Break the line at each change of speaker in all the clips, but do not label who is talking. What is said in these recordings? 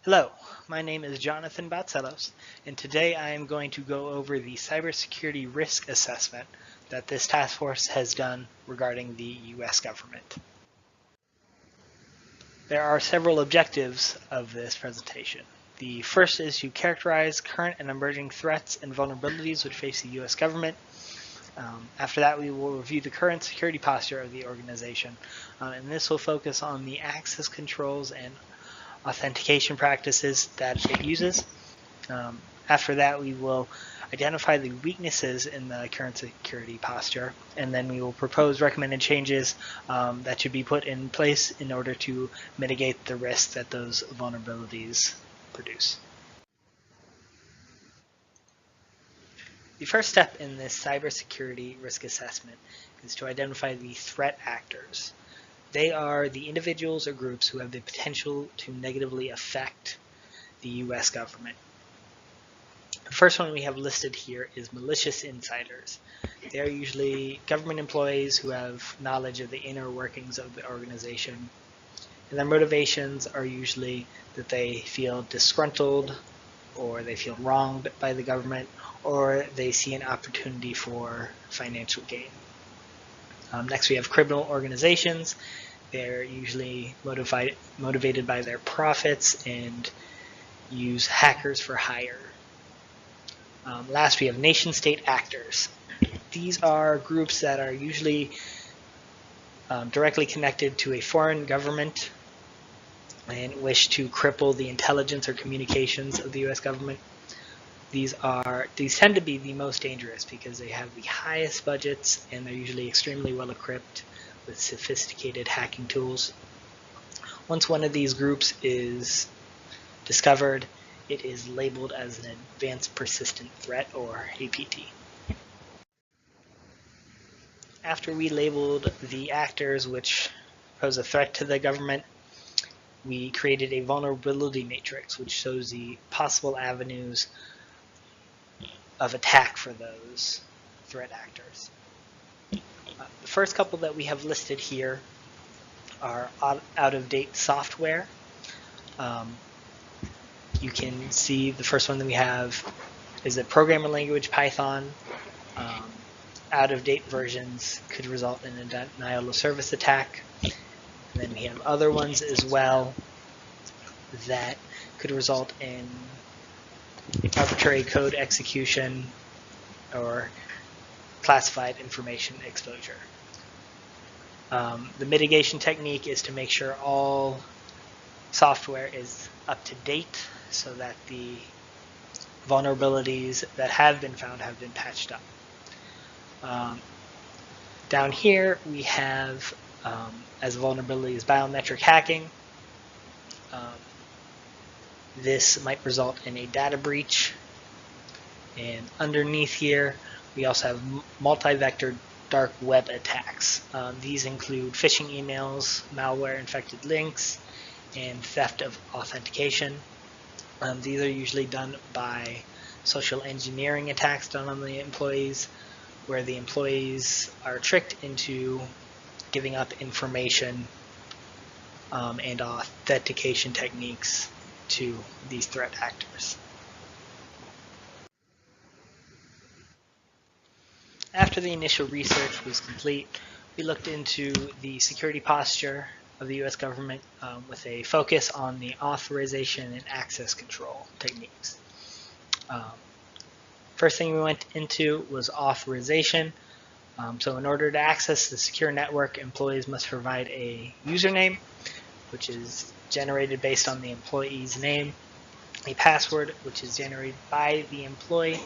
Hello, my name is Jonathan Batselos, and today I am going to go over the cybersecurity risk assessment that this task force has done regarding the U.S. government. There are several objectives of this presentation. The first is to characterize current and emerging threats and vulnerabilities which face the U.S. government. After that, we will review the current security posture of the organization, and this will focus on the access controls and authentication practices that it uses. After that, we will identify the weaknesses in the current security posture, and then we will propose recommended changes that should be put in place in order to mitigate the risk that those vulnerabilities produce. The first step in this cybersecurity risk assessment is to identify the threat actors. They are the individuals or groups who have the potential to negatively affect the U.S. government. The first one we have listed here is malicious insiders. They are usually government employees who have knowledge of the inner workings of the organization. And their motivations are usually that they feel disgruntled, or they feel wronged by the government, or they see an opportunity for financial gain. Next, we have criminal organizations. They're usually motivated by their profits and use hackers for hire. Last, we have nation-state actors. These are groups that are usually directly connected to a foreign government and wish to cripple the intelligence or communications of the U.S. government. These tend to be the most dangerous because they have the highest budgets and they're usually extremely well equipped with sophisticated hacking tools. Once one of these groups is discovered, it is labeled as an advanced persistent threat, or APT. After we labeled the actors which pose a threat to the government, we created a vulnerability matrix which shows the possible avenues of attack for those threat actors. The first couple that we have listed here are out-of-date software. You can see the first one that we have is a programming language, Python. Out-of-date versions could result in a denial of service attack. And then we have other ones as well that could result in arbitrary code execution or classified information exposure. The mitigation technique is to make sure all software is up to date so that the vulnerabilities that have been found have been patched up. Down here we have as a vulnerability is biometric hacking. This might result in a data breach. And underneath here, we also have multi-vector dark web attacks. These include phishing emails, malware-infected links, and theft of authentication. These are usually done by social engineering attacks done on the employees, where the employees are tricked into giving up information and authentication techniques to these threat actors. After the initial research was complete, we looked into the security posture of the U.S. government with a focus on the authorization and access control techniques. First thing we went into was authorization. So in order to access the secure network, employees must provide a username, which is generated based on the employee's name, a password, which is generated by the employee.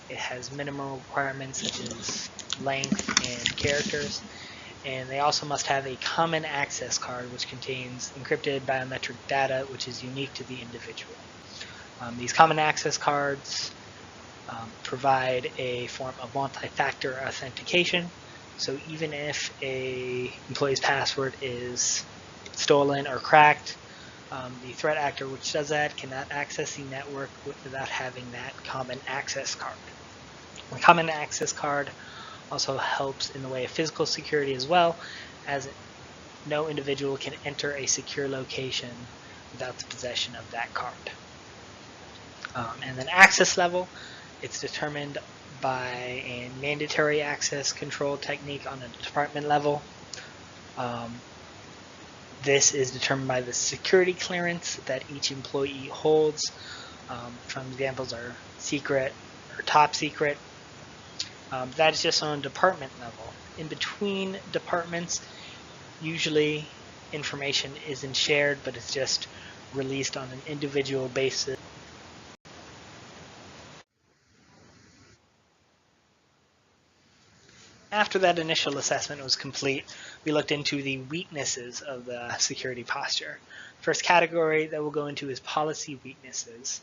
It has minimum requirements such as length and characters, and they also must have a common access card which contains encrypted biometric data which is unique to the individual. These common access cards provide a form of multi-factor authentication, so even if an employee's password is stolen or cracked, the threat actor which does that cannot access the network without having that common access card. The common access card also helps in the way of physical security as well, as no individual can enter a secure location without the possession of that card. And then access level, it's determined by a mandatory access control technique on a department level. This is determined by the security clearance that each employee holds. Some examples are secret or top secret. That is just on department level. In between departments, usually information isn't shared, but it's just released on an individual basis. After that initial assessment was complete, we looked into the weaknesses of the security posture. First category that we'll go into is policy weaknesses.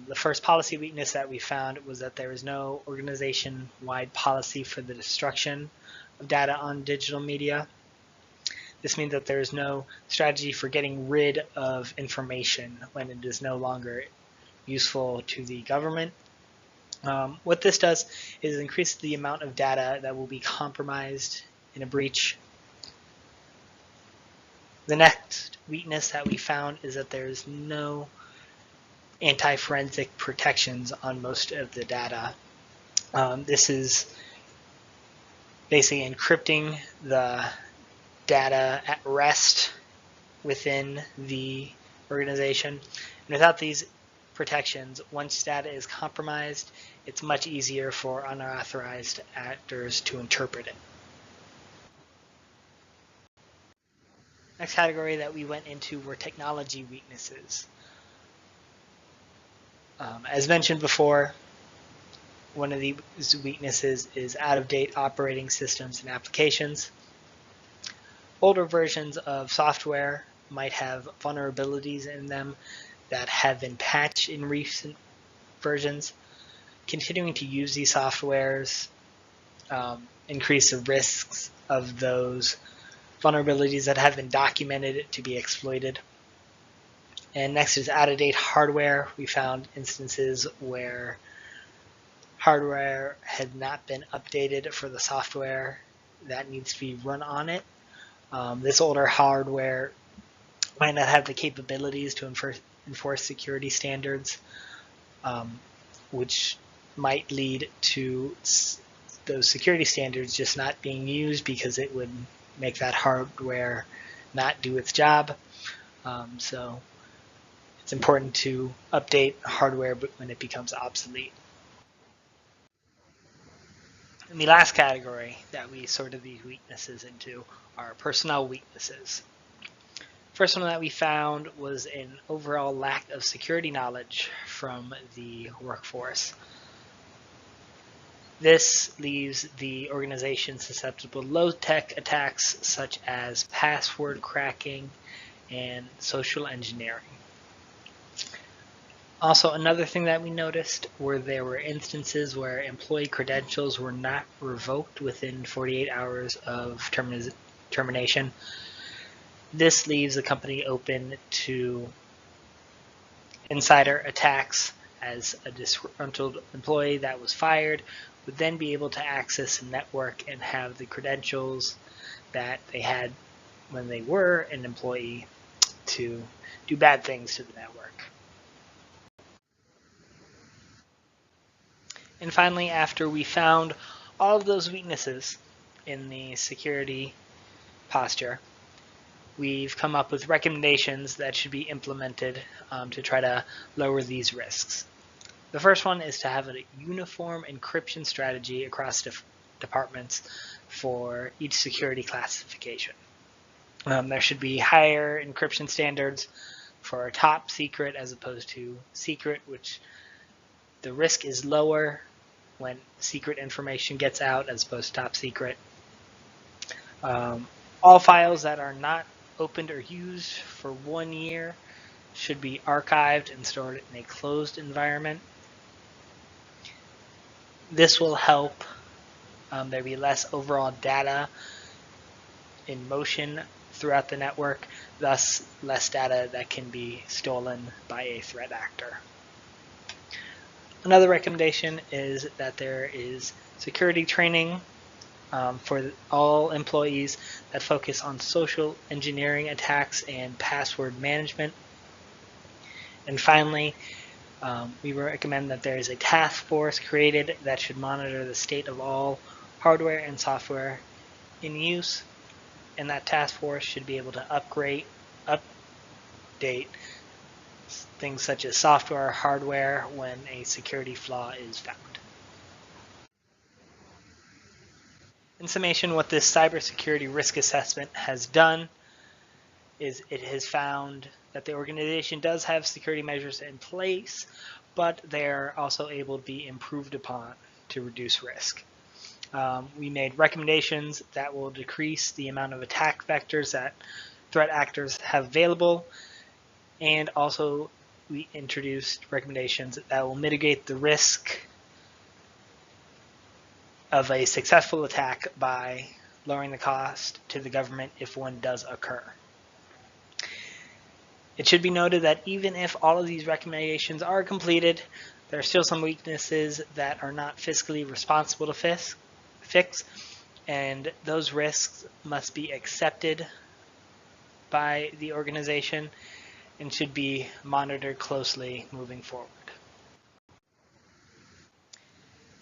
The first policy weakness that we found was that there is no organization-wide policy for the destruction of data on digital media. This means that there is no strategy for getting rid of information when it is no longer useful to the government. What this does is increase the amount of data that will be compromised in a breach. The next weakness that we found is that there's no anti-forensic protections on most of the data. This is basically encrypting the data at rest within the organization. And without these protections, once data is compromised, it's much easier for unauthorized actors to interpret it. Next category that we went into were technology weaknesses. As mentioned before, one of these weaknesses is out-of-date operating systems and applications. Older versions of software might have vulnerabilities in them that have been patched in recent versions. Continuing to use these softwares increase the risks of those vulnerabilities that have been documented to be exploited. And next is out-of-date hardware. We found instances where hardware had not been updated for the software that needs to be run on it. This older hardware might not have the capabilities to enforce security standards, which might lead to those security standards just not being used because it would make that hardware not do its job. So it's important to update hardware when it becomes obsolete. And the last category that we sorted these weaknesses into are personnel weaknesses. First one that we found was an overall lack of security knowledge from the workforce. This leaves the organization susceptible to low-tech attacks such as password cracking and social engineering. Also, another thing that we noticed were there were instances where employee credentials were not revoked within 48 hours of termination. This leaves the company open to insider attacks, as a disgruntled employee that was fired would then be able to access a network and have the credentials that they had when they were an employee to do bad things to the network. And finally, after we found all of those weaknesses in the security posture, we've come up with recommendations that should be implemented to try to lower these risks. The first one is to have a uniform encryption strategy across departments for each security classification. There should be higher encryption standards for top secret as opposed to secret, which the risk is lower when secret information gets out as opposed to top secret. All files that are not opened or used for 1 year should be archived and stored in a closed environment. This will help there be less overall data in motion throughout the network, thus less data that can be stolen by a threat actor. Another recommendation is that there is security training for all employees that focus on social engineering attacks and password management. And finally, we recommend that there is a task force created that should monitor the state of all hardware and software in use, and that task force should be able to update things such as software or hardware when a security flaw is found. In summation, what this cybersecurity risk assessment has done is it has found that the organization does have security measures in place, but they're also able to be improved upon to reduce risk. We made recommendations that will decrease the amount of attack vectors that threat actors have available, and also we introduced recommendations that will mitigate the risk of a successful attack by lowering the cost to the government if one does occur. It should be noted that even if all of these recommendations are completed, there are still some weaknesses that are not fiscally responsible to fix, and those risks must be accepted by the organization and should be monitored closely moving forward.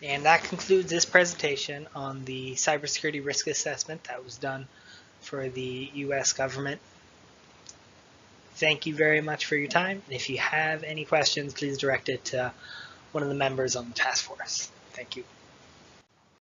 And that concludes this presentation on the cybersecurity risk assessment that was done for the U.S. government. Thank you very much for your time. And if you have any questions, please direct it to one of the members on the task force. Thank you.